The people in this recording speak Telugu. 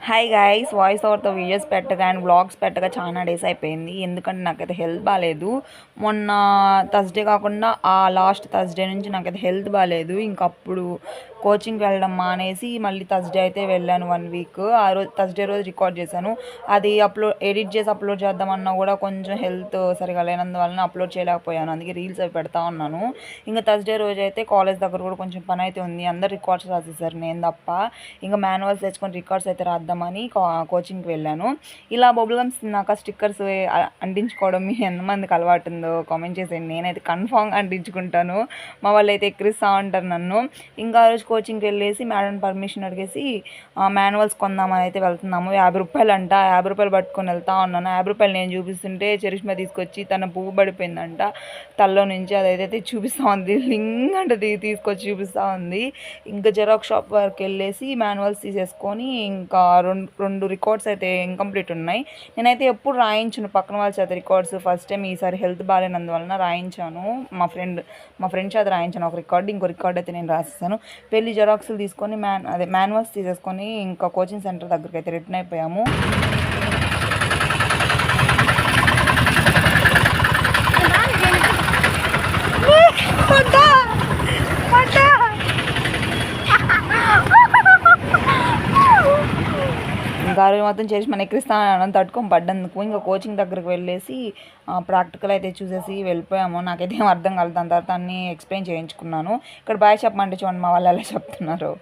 హాయ్ గైస్, వాయిస్ ఓవర్తో వీడియోస్ పెట్టగా అండ్ వ్లాగ్స్ పెట్టగా చాలా డేస్ అయిపోయింది. ఎందుకంటే నాకైతే హెల్త్ బాగాలేదు. మొన్న థర్స్డే కాకుండా ఆ లాస్ట్ థర్స్డే నుంచి నాకైతే హెల్త్ బాగాలేదు. ఇంకప్పుడు కోచింగ్కి వెళ్ళడం మానేసి మళ్ళీ థర్స్డే అయితే వెళ్ళాను 1 వీక్. ఆ రోజు థర్స్డే రోజు రికార్డ్ చేశాను. అది ఎడిట్ చేసి అప్లోడ్ చేద్దామన్నా కూడా కొంచెం హెల్త్ సరిగా లేనందువలన అప్లోడ్ చేయలేకపోయాను. అందుకే రీల్స్ అవి పెడతా ఉన్నాను. ఇంకా థర్స్డే రోజు అయితే కాలేజ్ దగ్గర కూడా కొంచెం పని అయితే ఉంది. అందరు రికార్డ్స్ రాసేసారు, నేను తప్ప. ఇంకా మాన్యువల్స్ తెచ్చుకొని రికార్డ్స్ అయితే రాద్దామని కోచింగ్కి వెళ్ళాను. ఇలా బబుల్ గమ్స్ తిన్నాక స్టిక్కర్స్ అంటించుకోవడం మీ ఎంతమందికి అలవాటు ఉందో కామెంట్ చేసేయండి. నేనైతే కన్ఫామ్గా అంటించుకుంటాను. మా వాళ్ళు అయితే ఎక్కిరిస్తూ ఉంటారు నన్ను. ఇంకా ఆ రోజు కోచింగ్కి వెళ్ళేసి మేడం పర్మిషన్ అడిగేసి మాన్యువల్స్ కొందామని అయితే వెళ్తున్నాము. 50 రూపాయలు అంట. 50 రూపాయలు పట్టుకొని వెళ్తా ఉన్నాను. 50 రూపాయలు నేను చూపిస్తుంటే చరిష్మా తీసుకొచ్చి తన పువ్వు పడిపోయిందంట తల్లో నుంచి. అదైతే చూపిస్తూ ఉంది, లింగ్ అంటే తీసుకొచ్చి చూపిస్తూ ఉంది. ఇంకా జెరాక్స్ షాప్ వరకు వెళ్ళేసి మాన్యువల్స్ తీసేసుకొని ఇంకా రెండు రికార్డ్స్ అయితే ఇన్కంప్లీట్ ఉన్నాయి. నేనైతే ఎప్పుడు రాయించను పక్కన వాళ్ళ చేత రికార్డ్స్. ఫస్ట్ టైం ఈసారి హెల్త్ బాగాలేనందువలన రాయించాను. మా ఫ్రెండ్ చేత రాయించాను ఒక రికార్డు. ఇంకో రికార్డ్ అయితే నేను రాసేసాను. వెళ్ళి జెరాక్స్లు తీసుకొని మాన్యువల్స్ తీసేసుకొని ఇంకా కోచింగ్ సెంటర్ దగ్గరికి అయితే రిటర్న్ అయిపోయాము. ఇంకా మొత్తం చేసి మన ఎక్కిరిస్తాను తట్టుకొని పడ్డందుకు ఇంకా కోచింగ్ దగ్గరికి వెళ్ళేసి ప్రాక్టికల్ అయితే చూసేసి వెళ్ళిపోయాము. నాకైతే ఏం అర్థం కాలేదు. దాని తర్వాత అన్నీ ఎక్స్ప్లెయిన్ చేయించుకున్నాను. ఇక్కడ బాయ్ చెప్పమంటే చూడండి మా వాళ్ళు ఎలా చెప్తున్నారు.